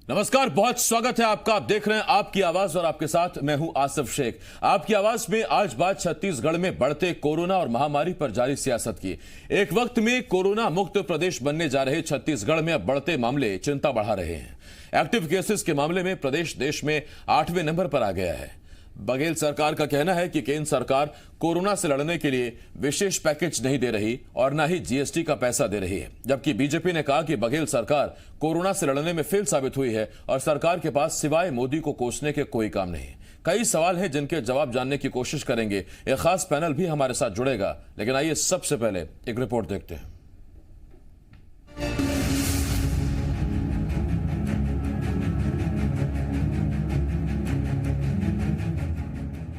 नमस्कार, बहुत स्वागत है आपका। आप देख रहे हैं आपकी आवाज और आपके साथ मैं हूं आसिफ शेख। आपकी आवाज में आज बात छत्तीसगढ़ में बढ़ते कोरोना और महामारी पर जारी सियासत की। एक वक्त में कोरोना मुक्त प्रदेश बनने जा रहे छत्तीसगढ़ में अब बढ़ते मामले चिंता बढ़ा रहे हैं। एक्टिव केसेस के मामले में प्रदेश देश में 8वें नंबर पर आ गया है। बघेल सरकार का कहना है कि केंद्र सरकार कोरोना से लड़ने के लिए विशेष पैकेज नहीं दे रही और न ही जीएसटी का पैसा दे रही है, जबकि बीजेपी ने कहा कि बघेल सरकार कोरोना से लड़ने में फेल साबित हुई है और सरकार के पास सिवाय मोदी को कोसने के कोई काम नहीं। कई सवाल हैं जिनके जवाब जानने की कोशिश करेंगे। एक खास पैनल भी हमारे साथ जुड़ेगा, लेकिन आइए सबसे पहले एक रिपोर्ट देखते हैं।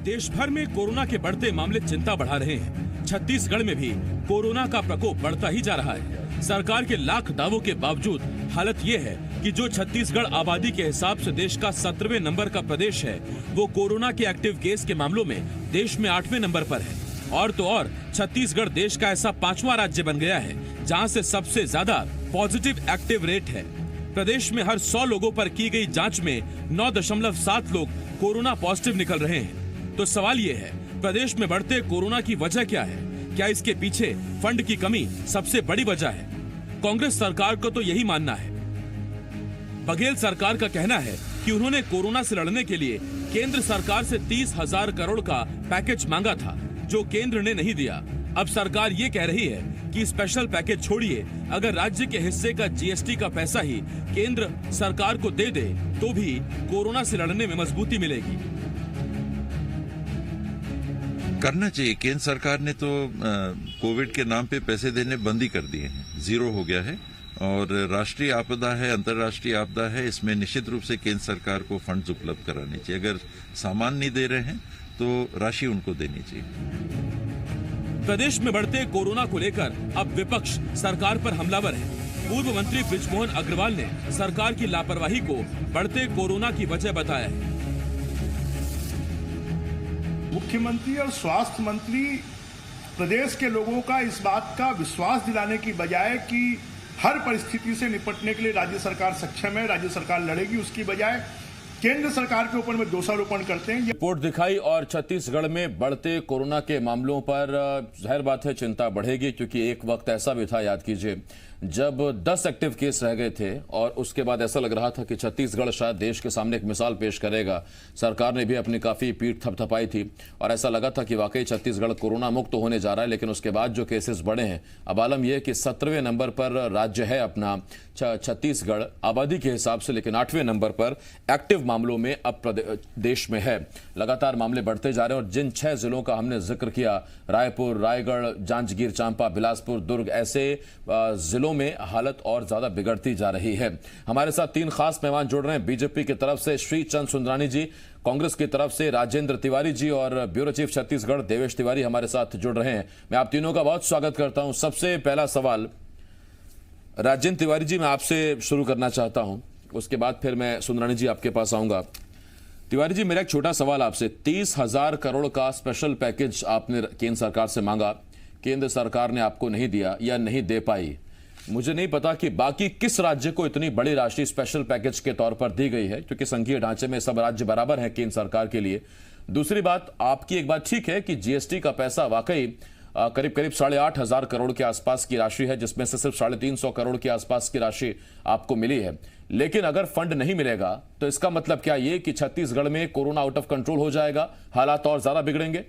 देश भर में कोरोना के बढ़ते मामले चिंता बढ़ा रहे हैं। छत्तीसगढ़ में भी कोरोना का प्रकोप बढ़ता ही जा रहा है। सरकार के लाख दावों के बावजूद हालत यह है कि जो छत्तीसगढ़ आबादी के हिसाब से देश का 17वें नंबर का प्रदेश है, वो कोरोना के एक्टिव केस के मामलों में देश में 8वें नंबर पर है। और तो और छत्तीसगढ़ देश का ऐसा 5वां राज्य बन गया है जहां से सबसे ज्यादा पॉजिटिव एक्टिव रेट है। प्रदेश में हर 100 लोगों पर की गई जांच में 9.7 लोग कोरोना पॉजिटिव निकल रहे हैं। तो सवाल ये है, प्रदेश में बढ़ते कोरोना की वजह क्या है? क्या इसके पीछे फंड की कमी सबसे बड़ी वजह है? कांग्रेस सरकार को तो यही मानना है। बघेल सरकार का कहना है कि उन्होंने कोरोना से लड़ने के लिए केंद्र सरकार से 30,000 करोड़ का पैकेज मांगा था, जो केंद्र ने नहीं दिया। अब सरकार ये कह रही है कि स्पेशल पैकेज छोड़िए, अगर राज्य के हिस्से का जीएसटी का पैसा ही केंद्र सरकार को दे दे तो भी कोरोना से लड़ने में मजबूती मिलेगी। करना चाहिए। केंद्र सरकार ने तो कोविड के नाम पे पैसे देने बंद ही कर दिए हैं, 0 हो गया है। और राष्ट्रीय आपदा है, अंतर्राष्ट्रीय आपदा है, इसमें निश्चित रूप से केंद्र सरकार को फंड्स उपलब्ध कराने चाहिए। अगर सामान नहीं दे रहे हैं तो राशि उनको देनी चाहिए। प्रदेश में बढ़ते कोरोना को लेकर अब विपक्ष सरकार पर हमलावर है। पूर्व मंत्री बृजमोहन अग्रवाल ने सरकार की लापरवाही को बढ़ते कोरोना की वजह बताया है। मुख्यमंत्री और स्वास्थ्य मंत्री प्रदेश के लोगों का इस बात का विश्वास दिलाने की बजाय कि हर परिस्थिति से निपटने के लिए राज्य सरकार सक्षम है, राज्य सरकार लड़ेगी, उसकी बजाय केंद्र सरकार के ऊपर में दोषारोपण करते हैं। रिपोर्ट दिखाई और छत्तीसगढ़ में बढ़ते कोरोना के मामलों पर जाहिर बात है चिंता बढ़ेगी, क्योंकि एक वक्त ऐसा भी था, याद कीजिए, जब 10 एक्टिव केस रह गए थे और उसके बाद ऐसा लग रहा था कि छत्तीसगढ़ शायद देश के सामने एक मिसाल पेश करेगा। सरकार ने भी अपनी काफी पीठ थपथपाई थी और ऐसा लगा था कि वाकई छत्तीसगढ़ कोरोना मुक्त होने जा रहा है। लेकिन उसके बाद जो केसेस बढ़े हैं, अब आलम यह कि 17वें नंबर पर राज्य है अपना छत्तीसगढ़ आबादी के हिसाब से, लेकिन 8वें नंबर पर एक्टिव मामलों में अब देश में है। लगातार मामले बढ़ते जा रहे हैं और जिन 6 जिलों का हमने जिक्र किया, रायपुर, रायगढ़, जांजगीर चांपा, बिलासपुर, दुर्ग, ऐसे जिलों में हालत और ज्यादा बिगड़ती जा रही है। हमारे साथ 3 खास मेहमान जुड़ रहे हैं। बीजेपी की तरफ से श्री चंद सुंदरानी जी, कांग्रेस की तरफ से राजेंद्र तिवारी जी और ब्यूरो चीफ छत्तीसगढ़ देवेश तिवारी हमारे साथ जुड़ रहे हैं। मैं आप तीनों का बहुत स्वागत करता हूं। सबसे पहला सवाल राजेंद्र तिवारी जी, मैं आपसे शुरू करना चाहता हूं, उसके बाद फिर मैं सुंदरानी जी आपके पास आऊंगा। तिवारी जी, मेरा एक छोटा सवाल आपसे, 30,000 करोड़ का स्पेशल पैकेज आपने केंद्र सरकार से मांगा, केंद्र सरकार ने आपको नहीं दिया या नहीं दे पाई। मुझे नहीं पता कि बाकी किस राज्य को इतनी बड़ी राशि स्पेशल पैकेज के तौर पर दी गई है, क्योंकि संघीय ढांचे में सब राज्य बराबर हैं केंद्र सरकार के लिए। दूसरी बात, आपकी एक बात ठीक है कि जीएसटी का पैसा वाकई करीब 8,500 करोड़ के आसपास की राशि है, जिसमें से सिर्फ 350 करोड़ के आसपास की राशि आपको मिली है। लेकिन अगर फंड नहीं मिलेगा तो इसका मतलब क्या ये कि छत्तीसगढ़ में कोरोना आउट ऑफ कंट्रोल हो जाएगा, हालात और ज्यादा बिगड़ेंगे?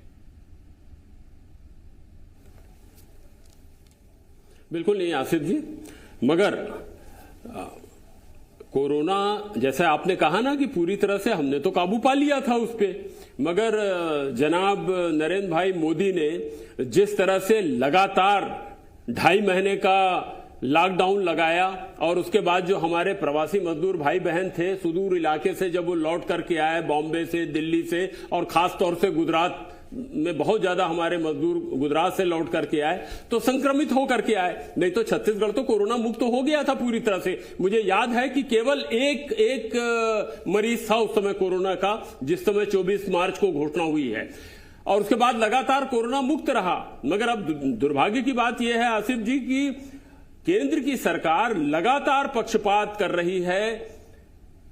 बिल्कुल नहीं आसिफ जी, मगर कोरोना जैसे आपने कहा ना कि पूरी तरह से हमने तो काबू पा लिया था उस पे, मगर जनाब नरेंद्र भाई मोदी ने जिस तरह से लगातार 2.5 महीने का लॉकडाउन लगाया और उसके बाद जो हमारे प्रवासी मजदूर भाई बहन थे सुदूर इलाके से, जब वो लौट करके आए बॉम्बे से, दिल्ली से और खास तौर से गुजरात में बहुत ज्यादा हमारे मजदूर गुजरात से लौट करके आए, तो संक्रमित होकर के आए। नहीं तो छत्तीसगढ़ तो कोरोना मुक्त हो गया था पूरी तरह से। मुझे याद है कि केवल एक मरीज था उस समय कोरोना का, जिस समय 24 मार्च को घोषणा हुई है, और उसके बाद लगातार कोरोना मुक्त रहा। मगर अब दुर्भाग्य की बात यह है आसिफ जी कि केंद्र की सरकार लगातार पक्षपात कर रही है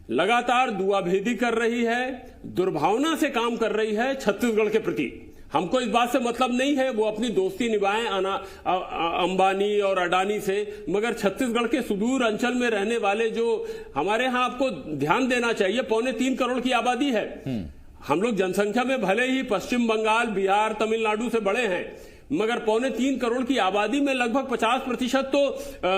लगातार दुआभेदी कर रही है, दुर्भावना से काम कर रही है छत्तीसगढ़ के प्रति। हमको इस बात से मतलब नहीं है वो अपनी दोस्ती निभाएं अंबानी और अडानी से, मगर छत्तीसगढ़ के सुदूर अंचल में रहने वाले जो हमारे यहाँ आपको ध्यान देना चाहिए, 3.25 करोड़ की आबादी है। हम लोग जनसंख्या में भले ही पश्चिम बंगाल, बिहार, तमिलनाडु से बड़े हैं, मगर 3.25 करोड़ की आबादी में लगभग 50% तो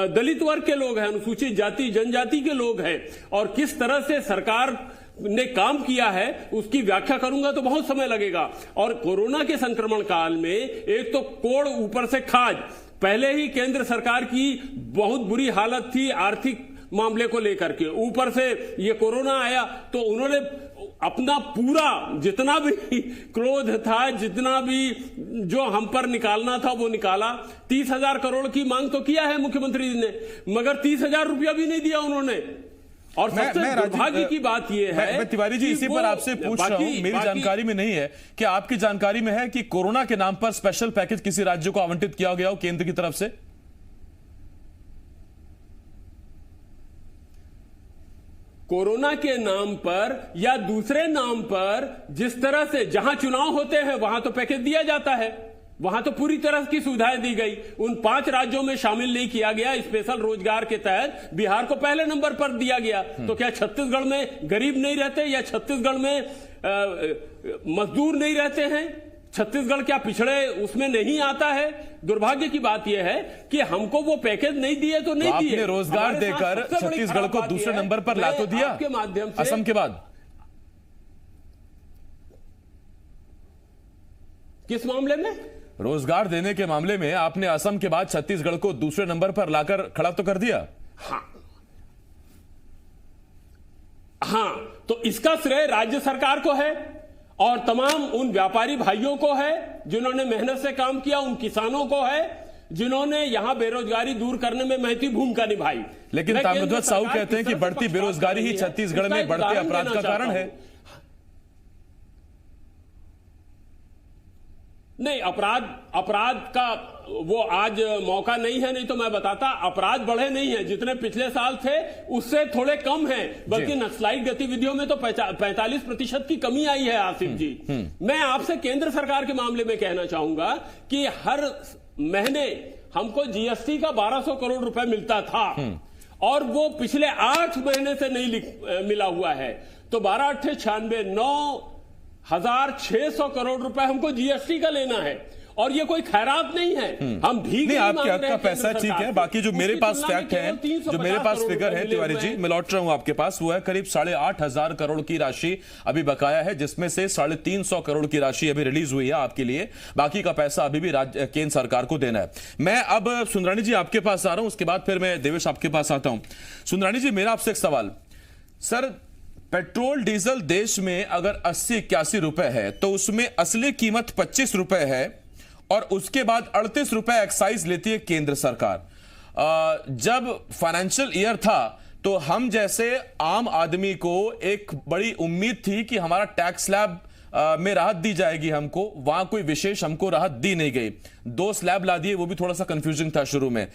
दलित वर्ग के लोग हैं, अनुसूचित जाति जनजाति के लोग हैं। और किस तरह से सरकार ने काम किया है उसकी व्याख्या करूंगा तो बहुत समय लगेगा। और कोरोना के संक्रमण काल में एक तो कोड़ ऊपर से खाज, पहले ही केंद्र सरकार की बहुत बुरी हालत थी आर्थिक मामले को लेकर के, ऊपर से ये कोरोना आया तो उन्होंने अपना पूरा जितना भी क्रोध था, जितना भी जो हम पर निकालना था वो निकाला। 30,000 करोड़ की मांग तो किया है मुख्यमंत्री जी ने, मगर 30,000 रुपया भी नहीं दिया उन्होंने। और सबसे दुर्भाग्य की बात यह है, मैं तिवारी जी इसी पर आपसे पूछ रहा हूं, मेरी जानकारी में नहीं है कि आपकी जानकारी में है कि कोरोना के नाम पर स्पेशल पैकेज किसी राज्य को आवंटित किया गया हो केंद्र की तरफ से? कोरोना के नाम पर या दूसरे नाम पर जिस तरह से जहां चुनाव होते हैं वहां तो पैकेज दिया जाता है, वहां तो पूरी तरह की सुविधाएं दी गई। उन 5 राज्यों में शामिल नहीं किया गया। स्पेशल रोजगार के तहत बिहार को पहले नंबर पर दिया गया। तो क्या छत्तीसगढ़ में गरीब नहीं रहते या छत्तीसगढ़ में मजदूर नहीं रहते हैं? छत्तीसगढ़ क्या पिछड़े उसमें नहीं आता है? दुर्भाग्य की बात यह है कि हमको वो पैकेज नहीं दिए तो नहीं दिए। आपने रोजगार देकर छत्तीसगढ़ को दूसरे नंबर पर ला तो दिया के माध्यम से, असम के बाद। किस मामले में? रोजगार देने के मामले में आपने असम के बाद छत्तीसगढ़ को दूसरे नंबर पर लाकर खड़ा तो कर दिया। हाँ, तो इसका श्रेय राज्य सरकार को है और तमाम उन व्यापारी भाइयों को है जिन्होंने मेहनत से काम किया, उन किसानों को है जिन्होंने यहां बेरोजगारी दूर करने में महती भूमिका निभाई। लेकिन ताम्रध्वज साहू कहते हैं कि बढ़ती बेरोजगारी ही छत्तीसगढ़ में बढ़ते अपराध का कारण है। नहीं, अपराध का वो आज मौका नहीं है, नहीं तो मैं बताता। अपराध बढ़े नहीं है, जितने पिछले साल थे उससे थोड़े कम हैं, बल्कि नक्सलाइट गतिविधियों में तो 45% की कमी आई है। आसिफ जी, मैं आपसे केंद्र सरकार के मामले में कहना चाहूंगा कि हर महीने हमको जीएसटी का 1200 करोड़ रुपए मिलता था और वो पिछले 8 महीने से नहीं मिला हुआ है। तो 12×8 = 9,600 करोड़ रुपए हमको जीएसटी का लेना है और ये कोई खैरात नहीं है। हम भीख नहीं, आपके हक का पैसा ठीक है। बाकी जो मेरे पास फैक्ट है, जो मेरे पास फिगर है तिवारी जी, मैं लौट रहा हूं आपके पास, वो है करीब 8,500 करोड़ की राशि अभी बकाया है, जिसमें से 350 करोड़ की राशि अभी रिलीज हुई है आपके लिए। बाकी का पैसा अभी भी केंद्र सरकार को देना है। मैं अब सुंदरानी जी आपके पास आ रहा हूं, उसके बाद फिर मैं देवेश आपके पास आता हूं। सुंदरानी जी, मेरा आपसे एक सवाल। सर, पेट्रोल डीजल देश में अगर 80-81 रुपए है तो उसमें असली कीमत 25 रुपए है और उसके बाद 38 रुपए एक्साइज लेती है केंद्र सरकार। जब फाइनेंशियल ईयर था तो हम जैसे आम आदमी को एक बड़ी उम्मीद थी कि हमारा टैक्स स्लैब में राहत दी जाएगी हमको, वहां कोई विशेष हमको राहत दी नहीं गई। 2 स्लैब ला दिए, वो भी थोड़ा सा कंफ्यूजिंग था शुरू में।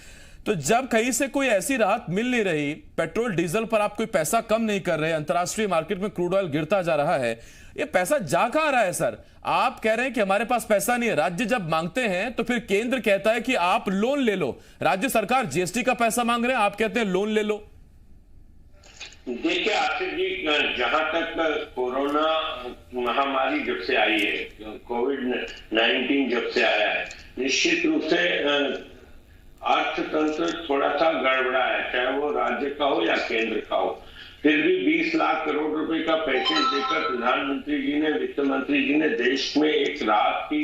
तो जब कहीं से कोई ऐसी राहत मिल नहीं रही, पेट्रोल डीजल पर आप कोई पैसा कम नहीं कर रहे, अंतर्राष्ट्रीय मार्केट में क्रूड ऑयल गिरता जा रहा है, ये पैसा जा कहां रहा है? सर, आप कह रहे हैं कि हमारे पास पैसा नहीं है। राज्य जब मांगते हैं तो फिर केंद्र कहता है कि आप लोन ले लो। राज्य सरकार जीएसटी का पैसा मांग रहे हैं, आप कहते हैं लोन ले लो। देखिए आसिफ जी, जहां तक कोरोना महामारी जब से आई है, कोविड-19 जब से आया है, निश्चित रूप से अर्थतंत्र थोड़ा सा गड़बड़ा है, चाहे वो राज्य का हो या केंद्र का हो। फिर भी 20 लाख करोड़ रुपए का पैकेज देकर प्रधानमंत्री जी ने, वित्त मंत्री जी ने देश में एक राहत की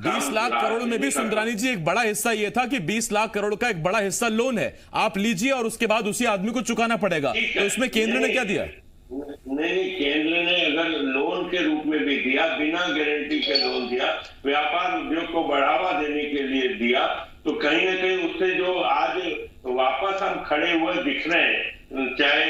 20 लाख करोड़ में भी सुंदरानी जी एक बड़ा हिस्सा यह था कि 20 लाख करोड़ का एक बड़ा हिस्सा लोन है, आप लीजिए और उसके बाद उसी आदमी को चुकाना पड़ेगा। तो इसमें केंद्र ने क्या दिया? नहीं, केंद्र ने अगर लोन के रूप में भी दिया, बिना गारंटी के लोन दिया, व्यापार उद्योग को बढ़ावा देने के लिए दिया, तो कहीं ना कहीं उससे जो आज वापस हम खड़े हुए दिख रहे हैं, चाहे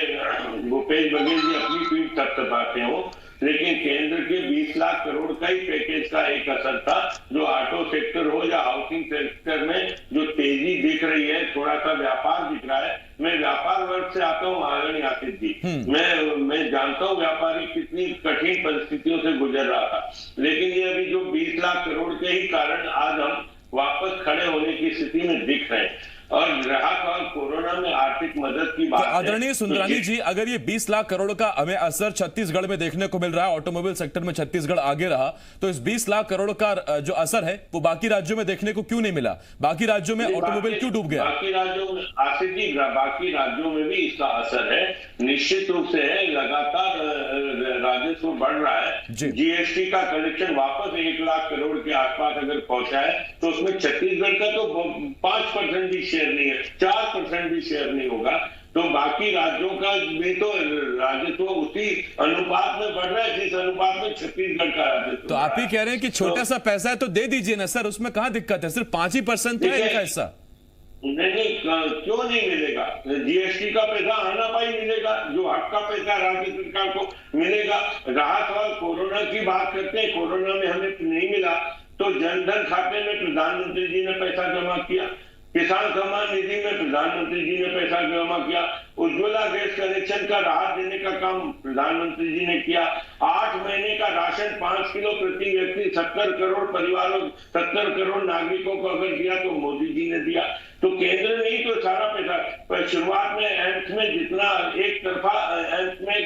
भूपेश बघेल जी अपनी पीठ थपथपाते हो, लेकिन केंद्र के 20 लाख करोड़ का ही पैकेज का एक असर था, जो ऑटो सेक्टर हो या हाउसिंग सेक्टर में जो तेजी दिख रही है, थोड़ा सा व्यापार दिख रहा है। मैं व्यापार वर्ग से आता हूँ आदरणीय आसिफ जी, मैं जानता हूँ व्यापारी कितनी कठिन परिस्थितियों से गुजर रहा था, लेकिन ये अभी जो 20 लाख करोड़ के ही कारण आज हम वापस खड़े होने की स्थिति में दिख रहे हैं। और राहत और कोरोना में आर्थिक मदद की बात, तो आदरणीय सुंदरानी जी, अगर ये 20 लाख करोड़ का हमें असर छत्तीसगढ़ में देखने को मिल रहा है, ऑटोमोबाइल सेक्टर में छत्तीसगढ़ आगे रहा, तो इस 20 लाख करोड़ का जो असर है वो बाकी राज्यों में देखने को क्यों नहीं मिला? बाकी राज्यों में ऑटोमोबाइल क्यों डूब गया? बाकी राज्यों में आसिफ जी, बाकी राज्यों में भी इसका असर है, निश्चित रूप से है। लगातार राजस्व बढ़ रहा है। जीएसटी का कलेक्शन वापस 1 लाख करोड़ के आसपास अगर पहुंचा है, तो उसमें छत्तीसगढ़ का तो 5% भी शेयर नहीं है, 4% भी शेयर नहीं होगा। तो बाकी राज्यों का भी तो राजस्व उसी अनुपात में बढ़ रहा है जिस अनुपात में छत्तीसगढ़ का राजस्व। तो आप ही कह रहे हैं कि छोटा सा पैसा है तो दे दीजिए ना सर, उसमें कहां दिक्कत है? सिर्फ 5% है इनका हिस्सा। नहीं, क्यों नहीं मिलेगा? जीएसटी का पैसा आना पाई मिलेगा, जो हक का पैसा राज्य सरकार को मिलेगा। राहत और कोरोना की बात करते हैं, कोरोना में हमें नहीं मिला तो जनधन खाते में प्रधानमंत्री जी ने पैसा जमा किया, किसान सम्मान निधि में प्रधानमंत्री जी ने पैसा जमा किया, उज्ज्वला गैस कनेक्शन का राहत देने का काम प्रधानमंत्री जी ने किया, 8 महीने का राशन 5 किलो प्रति व्यक्ति 70 करोड़ परिवारों 70 करोड़ नागरिकों को अगर दिया तो मोदी जी ने दिया। तो केंद्र ने ही तो सारा पैसा, पर शुरुआत में एम्स में जितना एक तरफा एम्स में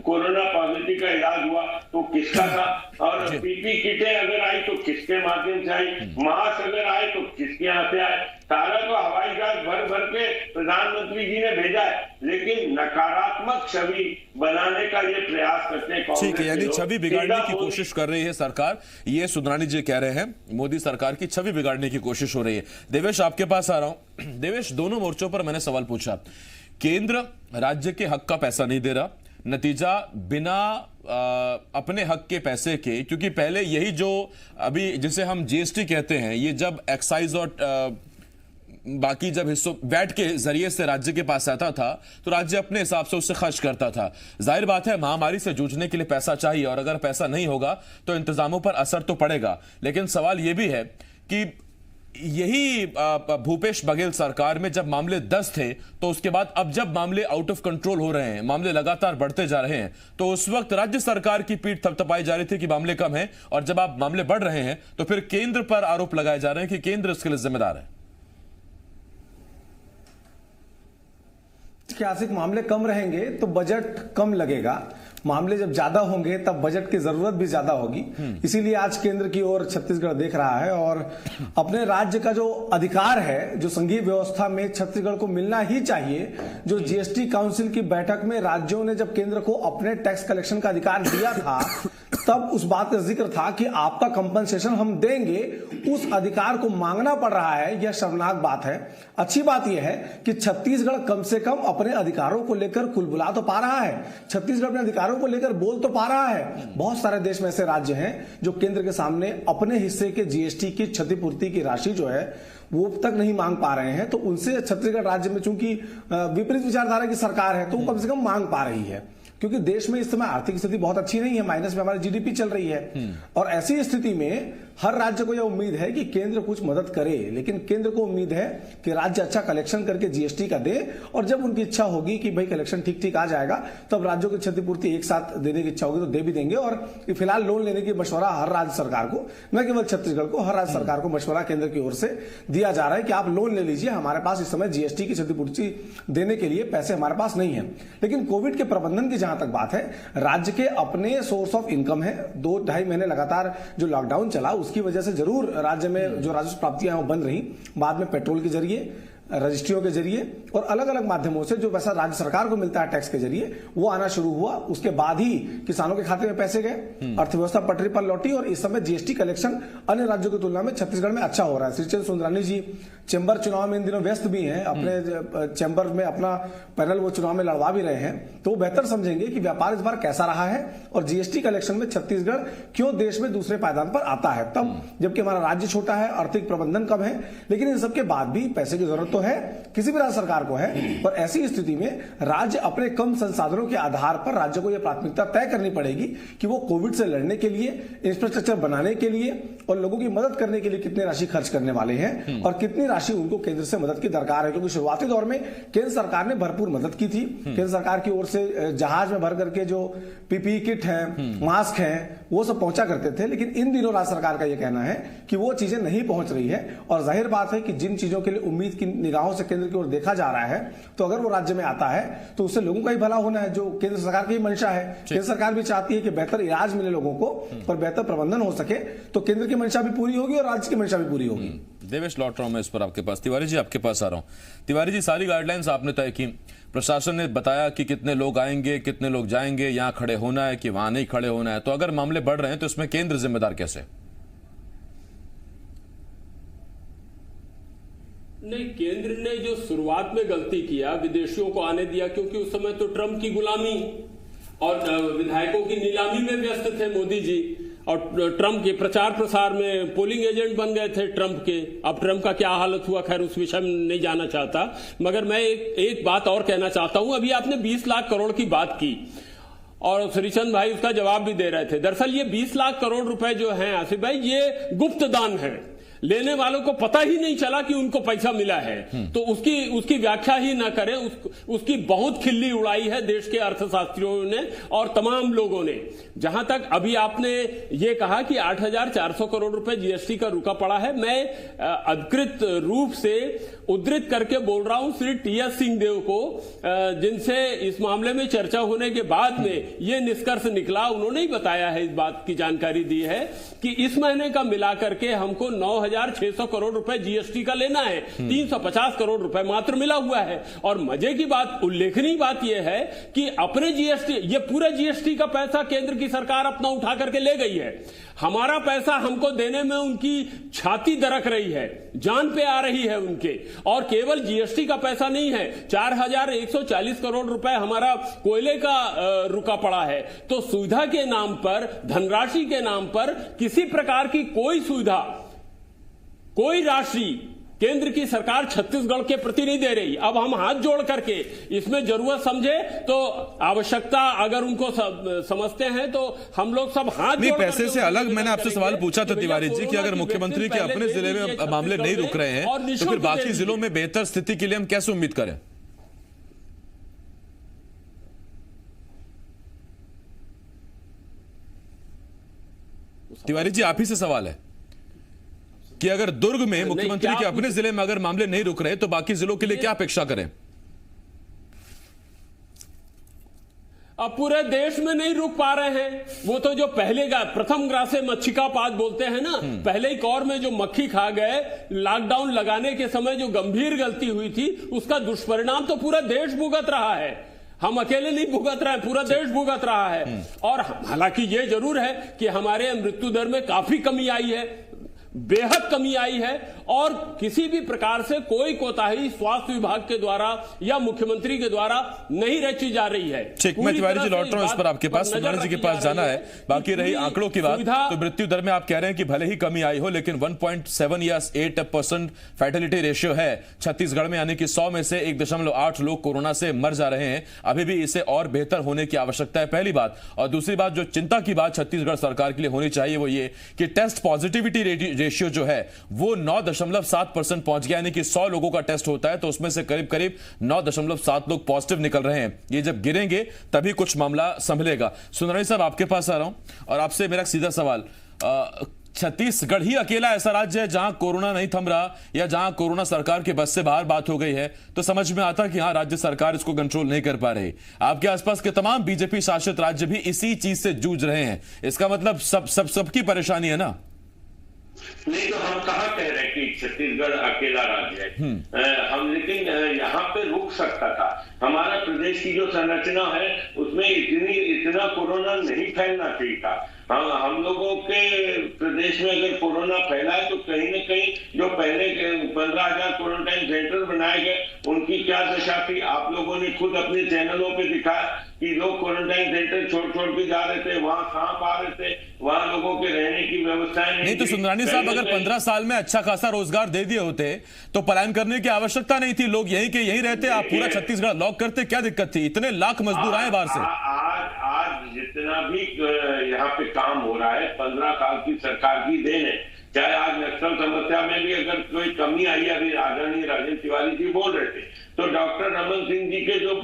कोरोना पॉजिटिव का इलाज हुआ तो किसका था, और पीपी किटें अगर आई तो किसके माध्यम से आई, मास्क अगर आए तो किसके यहाँ से आए? सारा तो हवाई जहाज भर भर के प्रधानमंत्री जी ने भेजा है, लेकिन नकारात्मक छवि बनाने का ये प्रयास करते हैं। ठीक है, यानी छवि बिगाड़ने की कोशिश कर रही है सरकार, ये सुंदरानी जी कह रहे हैं। मोदी सरकार की छवि बिगाड़ने की कोशिश हो रही है। देवेश, आपके पास आ रहा हूं। देवेश, दोनों मोर्चों पर मैंने सवाल पूछा। केंद्र राज्य के हक का पैसा नहीं दे रहा, नतीजा बिना अपने हक के पैसे के, क्योंकि पहले यही जो अभी जिसे हम जीएसटी कहते हैं, ये जब एक्साइज और बाकी जब हिस्सों वैट के जरिए से राज्य के पास आता था तो राज्य अपने हिसाब से उससे खर्च करता था। जाहिर बात है महामारी से जूझने के लिए पैसा चाहिए, और अगर पैसा नहीं होगा तो इंतजामों पर असर तो पड़ेगा। लेकिन सवाल यह भी है कि यही भूपेश बघेल सरकार में जब मामले 10 थे, तो उसके बाद अब जब मामले आउट ऑफ कंट्रोल हो रहे हैं, मामले लगातार बढ़ते जा रहे हैं, तो उस वक्त राज्य सरकार की पीठ थपथपाई जा रही थी कि मामले कम हैं, और जब आप मामले बढ़ रहे हैं तो फिर केंद्र पर आरोप लगाए जा रहे हैं कि केंद्र इसके लिए जिम्मेदार है। ऐतिहासिक मामले कम रहेंगे तो बजट कम लगेगा, मामले जब ज्यादा होंगे तब बजट की जरूरत भी ज्यादा होगी। इसीलिए आज केंद्र की ओर छत्तीसगढ़ देख रहा है, और अपने राज्य का जो अधिकार है, जो संघीय व्यवस्था में छत्तीसगढ़ को मिलना ही चाहिए, जो जीएसटी काउंसिल की बैठक में राज्यों ने जब केंद्र को अपने टैक्स कलेक्शन का अधिकार दिया था, तब उस बात का जिक्र था कि आपका कंपनसेशन हम देंगे, उस अधिकार को मांगना पड़ रहा है। यह शर्मनाक बात है। अच्छी बात यह है कि छत्तीसगढ़ कम से कम अपने अधिकारों को लेकर कुलबुला तो पा रहा है, छत्तीसगढ़ अपने अधिकारों को लेकर बोल तो पा रहा है। बहुत सारे देश में ऐसे राज्य हैं जो केंद्र के सामने अपने हिस्से के जीएसटी की क्षतिपूर्ति की राशि जो है वो तक नहीं मांग पा रहे हैं, तो उनसे छत्तीसगढ़ राज्य में चूंकि विपरीत विचारधारा की सरकार है तो वो कम से कम मांग पा रही है, क्योंकि देश में इस समय आर्थिक स्थिति बहुत अच्छी नहीं है, माइनस में हमारी जीडीपी चल रही है। और ऐसी स्थिति में हर राज्य को यह उम्मीद है कि केंद्र कुछ मदद करे, लेकिन केंद्र को उम्मीद है कि राज्य अच्छा कलेक्शन करके जीएसटी का दे, और जब उनकी इच्छा होगी कि भाई कलेक्शन ठीक ठीक आ जाएगा तब राज्यों की क्षतिपूर्ति एक साथ देने की इच्छा होगी तो दे भी देंगे। और फिलहाल लोन लेने की मशवरा हर राज्य सरकार को, न केवल छत्तीसगढ़ को, हर राज्य सरकार को मशवरा केंद्र की ओर से दिया जा रहा है कि आप लोन ले लीजिए, हमारे पास इस समय जीएसटी की क्षतिपूर्ति देने के लिए पैसे हमारे पास नहीं है। लेकिन कोविड के प्रबंधन की जहां तक बात है, राज्य के अपने सोर्स ऑफ इनकम है। 2-2.5 महीने लगातार जो लॉकडाउन चला उसकी वजह से जरूर राज्य में जो राजस्व प्राप्तियां हैं वो बंद रही। बाद में पेट्रोल के जरिए, रजिस्ट्रियों के जरिए और अलग अलग माध्यमों से जो पैसा राज्य सरकार को मिलता है टैक्स के जरिए वो आना शुरू हुआ। उसके बाद ही किसानों के खाते में पैसे गए, अर्थव्यवस्था पटरी पर लौटी, और इस समय जीएसटी कलेक्शन अन्य राज्यों की तुलना में छत्तीसगढ़ में अच्छा हो रहा है। श्रीचंद सुंदरानी जी चैम्बर चुनाव में इन दिनों व्यस्त भी हैं, अपने चैम्बर में अपना पैनल वो चुनाव में लड़वा भी रहे हैं, तो वो बेहतर समझेंगे कि व्यापार इस बार कैसा रहा है और जीएसटी कलेक्शन में छत्तीसगढ़ क्यों देश में दूसरे पायदान पर आता है। तब जबकि हमारा राज्य छोटा है, आर्थिक प्रबंधन कम है, लेकिन इन सबके बाद भी पैसे की जरूरत तो है, किसी भी राज्य सरकार को है, पर ऐसी स्थिति में राज्य अपने कम संसाधनों के आधार पर राज्य को यह प्राथमिकता तय करनी पड़ेगी कि वो कोविड से लड़ने के लिए, इंफ्रास्ट्रक्चर बनाने के लिए और लोगों की मदद करने के लिए कितनी राशि खर्च करने वाले हैं और कितनी राशि उनको केंद्र से मदद की दरकार है। क्योंकि शुरुआती दौर में केंद्र सरकार ने भरपूर मदद की थी। केंद्र सरकार की ओर से जहाज में भर करके जो पीपीई किट है, मास्क है, वो सब पहुंचा करते थे। लेकिन इन दिनों राज्य सरकार का यह कहना है कि वो चीजें नहीं पहुंच रही है और जाहिर बात है कि जिन चीजों के लिए उम्मीद की निगाहों से केंद्र की ओर देखा जा रहा है, तो अगर वो राज्य में आता है तो उससे लोगों का ही भला होना है, जो केंद्र सरकार की मंशा है। केंद्र सरकार भी चाहती है कि बेहतर इलाज मिले लोगों को और बेहतर प्रबंधन हो सके, तो केंद्र की मंशा भी पूरी होगी और राज्य की मंशा भी पूरी होगी। देवेश, लौट रहा हूं मैं इस पर आपके पास। तिवारी जी, आपके पास आ रहा हूं। तिवारी जी, सारी गाइडलाइंस आपने तय की, प्रशासन ने बताया कि कितने लोग आएंगे, कितने लोग जाएंगे, यहां खड़े होना है कि वहां नहीं खड़े होना है, तो अगर मामले बढ़ रहे हैं तो इसमें केंद्र जिम्मेदार कैसे? नहीं, केंद्र ने जो शुरुआत में गलती किया, विदेशियों को आने दिया, क्योंकि उस समय तो ट्रंप की गुलामी और विधायकों की नीलामी में व्यस्त थे मोदी जी, और ट्रंप के प्रचार प्रसार में पोलिंग एजेंट बन गए थे ट्रंप के। अब ट्रंप का क्या हालत हुआ, खैर उस विषय में नहीं जाना चाहता, मगर मैं एक बात और कहना चाहता हूं। अभी आपने 20 लाख करोड़ की बात की और श्रीचंद भाई उसका जवाब भी दे रहे थे। दरअसल ये 20 लाख करोड़ रुपए जो हैं आसिफ भाई, ये गुप्त दान है, लेने वालों को पता ही नहीं चला कि उनको पैसा मिला है, तो उसकी व्याख्या ही ना करें। उसकी बहुत खिल्ली उड़ाई है देश के अर्थशास्त्रियों ने और तमाम लोगों ने। जहां तक अभी आपने ये कहा कि 8,400 करोड़ रुपए जीएसटी का रुका पड़ा है, मैं अधिकृत रूप से उद्धृत करके बोल रहा हूं श्री टीएस सिंहदेव को, जिनसे इस मामले में चर्चा होने के बाद में यह निष्कर्ष निकला, उन्होंने ही बताया है, इस बात की जानकारी दी है कि इस महीने का मिलाकर के हमको 9,600 करोड़ रुपए जीएसटी का लेना है। 350 करोड़ रुपए मात्र मिला हुआ है। और मजे की बात, उल्लेखनीय बात यह है कि अपने जीएसटी, ये पूरे जीएसटी का पैसा केंद्र की सरकार अपना उठा करके ले गई है। हमारा पैसा हमको देने में उनकी छाती दरक रही है, जान पे आ रही है उनके। और केवल जीएसटी का पैसा नहीं है, 4,140 करोड़ रुपए हमारा कोयले का रुका पड़ा है। तो सुविधा के नाम पर, धनराशि के नाम पर किसी प्रकार की कोई सुविधा, कोई राशि केंद्र की सरकार छत्तीसगढ़ के प्रति नहीं दे रही। अब हम हाथ जोड़ करके इसमें जरूरत समझे तो आवश्यकता अगर उनको समझते हैं तो हम लोग सब हाथ जोड़ पैसे से अलग मैंने आपसे सवाल पूछा था तिवारी जी कि अगर मुख्यमंत्री के अपने जिले में मामले नहीं रुक रहे हैं तो फिर बाकी जिलों में बेहतर स्थिति के लिए हम कैसे उम्मीद करें? तिवारी जी, आप ही से सवाल है कि अगर दुर्ग में मुख्यमंत्री के अपने जिले में अगर मामले नहीं रुक रहे तो बाकी जिलों के लिए क्या अपेक्षा करें? अब पूरे देश में नहीं रुक पा रहे हैं। वो तो जो पहले का प्रथम ग्रासे मच्छिकापात बोलते हैं ना, पहले ही कौर में जो मक्खी खा गए, लॉकडाउन लगाने के समय जो गंभीर गलती हुई थी, उसका दुष्परिणाम तो पूरा देश भुगत रहा है। हम अकेले नहीं भुगत रहे हैं, पूरा देश भुगत रहा है। और हालांकि ये जरूर है कि हमारे मृत्यु दर में काफी कमी आई है, बेहद कमी आई है, और किसी भी प्रकार से कोई कोताही स्वास्थ्य विभाग के द्वारा या मुख्यमंत्री के द्वारा नहीं रची जा रही है। ठीक, मैं तिवारी जी लौट रहा हूं इस पर, आपके पास सुब्रमण्यम जी के पास जाना है। बाकी रही आंकड़ों की बात, तो मृत्यु दर में आप कह रहे हैं कि भले ही कमी आई हो, लेकिन 1.7 या 8% फैटेलिटी रेशियो है छत्तीसगढ़ में, यानी कि 100 में से 1.8 लोग कोरोना से मर जा रहे हैं। अभी भी इसे और बेहतर होने की आवश्यकता है, पहली बात। और दूसरी बात, जो चिंता की बात छत्तीसगढ़ सरकार के लिए होनी चाहिए वो ये कि टेस्ट पॉजिटिविटी रेशियो जो है वो 9.7% पहुंच गया, यानी कि 100 लोगों का टेस्ट होता है तो उसमें से करीब करीब 9.7 लोग पॉजिटिव निकल रहे हैं। ये जब गिरेंगे तभी कुछ मामला संभलेगा। सुंदरानी साहब, आपके पास आ रहा हूं और आपसे मेरा सीधा सवाल, छत्तीसगढ़ ही अकेला ऐसा राज्य है जहां कोरोना नहीं थम रहा या जहां कोरोना सरकार के बस से बाहर बात हो गई है तो समझ में आता कि हां राज्य सरकार इसको कंट्रोल नहीं कर पा रही। आपके आसपास के तमाम बीजेपी शासित राज्य भी इसी चीज से जूझ रहे हैं। इसका मतलब सबकी परेशानी है ना? नहीं तो हम कहाँ कह रहे हैं कि छत्तीसगढ़ अकेला राज्य है। हम लेकिन यहाँ पे रुक सकता था। हमारा प्रदेश की जो संरचना है उसमें इतना कोरोना नहीं फैलना चाहिए था। हम लोगों के प्रदेश में अगर कोरोना फैला है तो कहीं न कहीं जो पहले 15,000 क्वारंटाइन सेंटर बनाए गए उनकी क्या दशा थी। आप लोगों ने खुद अपने चैनलों पे दिखाया कि लोग क्वारंटाइन सेंटर छोड़ के जा रहे थे, वहां सांप आ रहे थे, वहां लोगों के रहने की व्यवस्थाएं नहीं तो सुंदरानी साहब, अगर 15 साल में अच्छा खासा रोजगार दे दिए होते तो पलायन करने की आवश्यकता नहीं थी, लोग यहीं के यहीं रहते, आप पूरा छत्तीसगढ़ लॉक करते, क्या दिक्कत थी? इतने लाख मजदूर आए बाहर से। आज जितना भी यहाँ पे काम हो रहा है 15 साल की सरकार की देन है। चाहे आज नक्सल समस्या में भी अगर कोई कमी आई है, अभी आदरणीय राजेंद्र तिवारी जी बोल रहे थे, तो डॉक्टर रमन सिंह जी के जो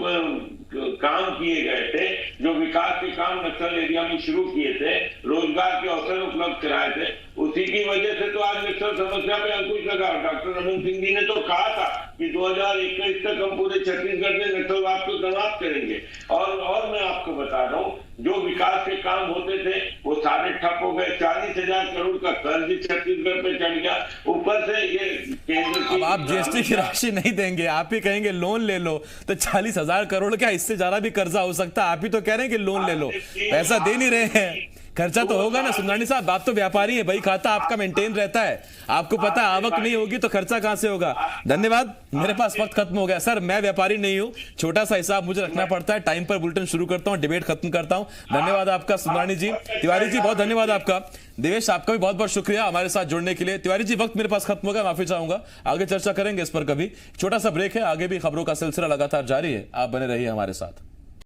काम किए गए थे, जो विकास के काम नक्सल एरिया में शुरू किए थे, रोजगार के अवसर उपलब्ध कराए थे, उसी की वजह से तो आज नक्सल समस्या पे अंकुश लगा। डॉक्टर रमन सिंह जी ने तो कहा था कि 2021 तक हम पूरे छत्तीसगढ़ में नक्सलवाद को समाप्त करेंगे। और मैं आपको बता रहा हूँ, जो विकास के काम होते थे वो सारे ठप हो गए। 40,000 करोड़ का कर्ज छत्तीसगढ़ पे चढ़ गया। ऊपर से ये केंद्र की, अब आप जीएसटी की राशि नहीं देंगे, आप ही कहेंगे लोन ले लो, तो 40,000 करोड़ क्या, इससे ज्यादा भी कर्जा हो सकता है। आप ही तो कह रहे हैं कि लोन ले लो, पैसा दे नहीं रहे हैं, खर्चा तो होगा ना। सुंदरानी साहब, आप तो व्यापारी है, भाई खाता आपका मेंटेन रहता है, आपको पता है आवक नहीं होगी तो खर्चा कहां से होगा। धन्यवाद, मेरे पास वक्त खत्म हो गया। सर, मैं व्यापारी नहीं हूं, छोटा सा हिसाब मुझे रखना पड़ता है। टाइम पर बुलेटिन शुरू करता हूं, डिबेट खत्म करता हूं। धन्यवाद आपका सुंदरानी जी। तिवारी जी, बहुत धन्यवाद आपका। देवेश, आपका भी बहुत बहुत शुक्रिया हमारे साथ जुड़ने के लिए। तिवारी जी, वक्त मेरे पास खत्म हो गया, माफी चाहूंगा, आगे चर्चा करेंगे इस पर कभी। छोटा सा ब्रेक है, आगे भी खबरों का सिलसिला लगातार जारी है, आप बने रहिए हमारे साथ।